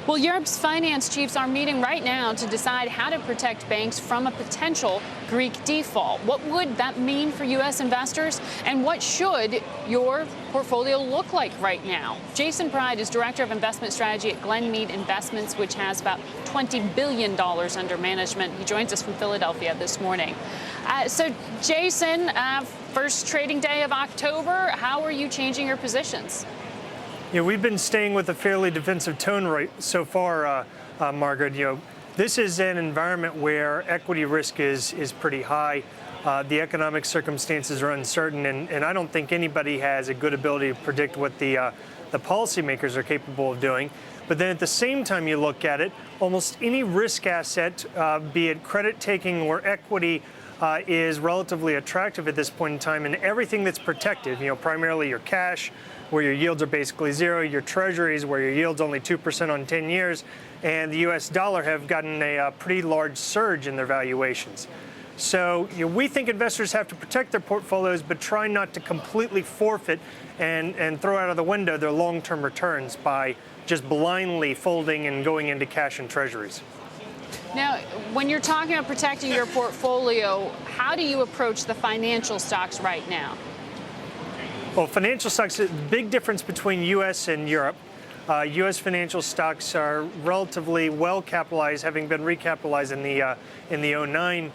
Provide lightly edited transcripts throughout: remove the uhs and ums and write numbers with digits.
Well, Europe's finance chiefs are meeting right now to decide how to protect banks from a potential Greek default. What would that mean for U.S. investors, and what should your portfolio look like right now? Jason Pride is Director of Investment Strategy at Glenmede Investments, which has about $20 billion under management. He joins us from Philadelphia this morning. So, Jason, first trading day of October, how are you changing your positions? Yeah, we've been staying with a fairly defensive tone right so far, Margaret. This is an environment where equity risk is pretty high. The economic circumstances are uncertain, and I don't think anybody has a good ability to predict what the policymakers are capable of doing. But then at the same time you look at it, almost any risk asset, be it credit taking or equity, is relatively attractive at this point in time, and everything that's protected, primarily your cash, where your yields are basically zero, your treasuries, where your yield's only 2% on 10 years, and the U.S. dollar have gotten a pretty large surge in their valuations. So we think investors have to protect their portfolios, but try not to completely forfeit and throw out of the window their long-term returns by just blindly folding and going into cash and treasuries. Now, when you're talking about protecting your portfolio, how do you approach the financial stocks right now? Well, financial stocks, the big difference between U.S. and Europe. U.S. financial stocks are relatively well capitalized, having been recapitalized in the 09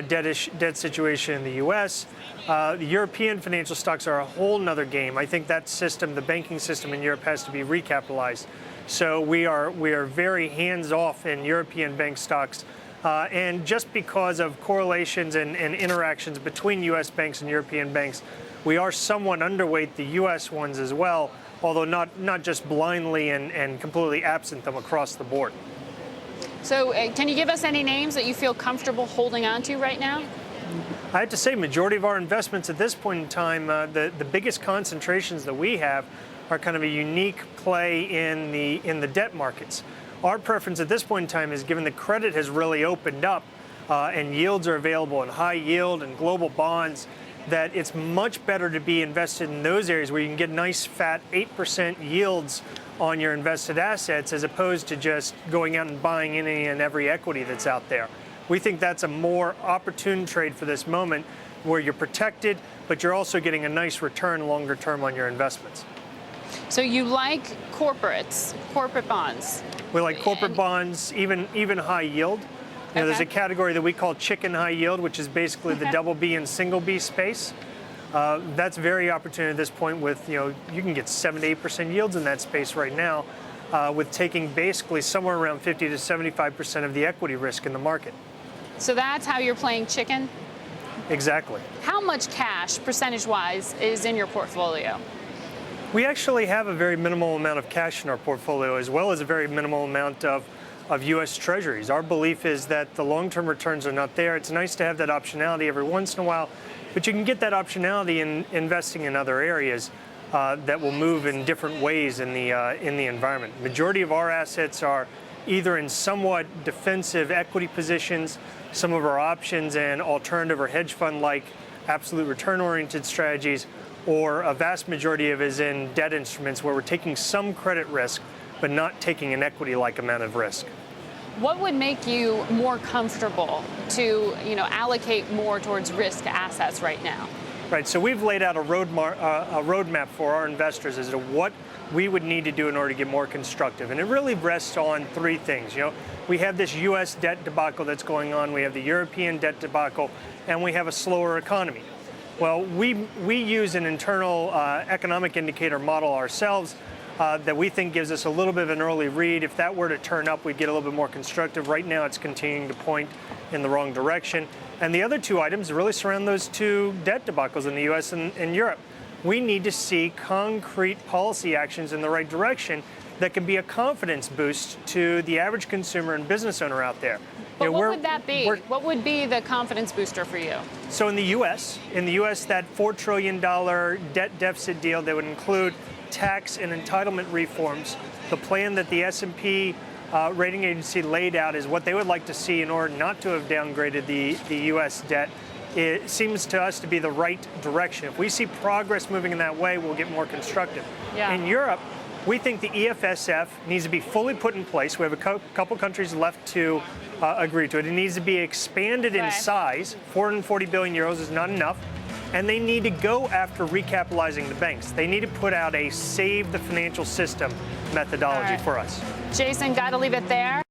debt situation in the U.S. The European financial stocks are a whole nother game. I think that system, the banking system in Europe, has to be recapitalized. So we are very hands-off in European bank stocks. And just because of correlations and interactions between U.S. banks and European banks, we are somewhat underweight the U.S. ones as well, although not just blindly and completely absent them across the board. So can you give us any names that you feel comfortable holding on to right now? I have to say, majority of our investments at this point in time, the biggest concentrations that we have are kind of a unique play in the debt markets. Our preference at this point in time is, given the credit has really opened up and yields are available in high yield and global bonds, that it's much better to be invested in those areas where you can get nice fat 8% yields on your invested assets, as opposed to just going out and buying any and every equity that's out there. We think that's a more opportune trade for this moment, where you're protected, but you're also getting a nice return longer term on your investments. So you like corporate bonds? We like corporate bonds, even high yield. There's a category that we call chicken high yield, which is basically the double B and single B space. That's very opportune at this point with, you can get 7 to 8% yields in that space right now, with taking basically somewhere around 50 to 75% of the equity risk in the market. So that's how you're playing chicken? Exactly. How much cash, percentage-wise, is in your portfolio? We actually have a very minimal amount of cash in our portfolio, as well as a very minimal amount of U.S. Treasuries. Our belief is that the long-term returns are not there. It's nice to have that optionality every once in a while, but you can get that optionality in investing in other areas that will move in different ways in the environment. Majority of our assets are either in somewhat defensive equity positions, some of our options and alternative or hedge fund-like absolute return-oriented strategies, or a vast majority of it is in debt instruments where we're taking some credit risk, but not taking an equity-like amount of risk. What would make you more comfortable to, allocate more towards risk assets right now? Right. So we've laid out a roadmap for our investors as to what we would need to do in order to get more constructive, and it really rests on three things. We have this U.S. debt debacle that's going on. We have the European debt debacle, and we have a slower economy. Well, we use an internal economic indicator model ourselves that we think gives us a little bit of an early read. If that were to turn up, we'd get a little bit more constructive. Right now, it's continuing to point in the wrong direction. And the other two items really surround those two debt debacles in the U.S. and Europe. We need to see concrete policy actions in the right direction that can be a confidence boost to the average consumer and business owner out there. But what would that be? What would be the confidence booster for you? So in the U.S., that $4 trillion debt deficit deal that would include tax and entitlement reforms, the plan that the S&P rating agency laid out is what they would like to see in order not to have downgraded the U.S. debt. It seems to us to be the right direction. If we see progress moving in that way, we'll get more constructive. Yeah. In Europe, We think the EFSF needs to be fully put in place. We have a couple countries left to agree to it. It needs to be expanded in size. 440 billion euros is not enough. And they need to go after recapitalizing the banks. They need to put out a save the financial system methodology for us. Jason, got to leave it there.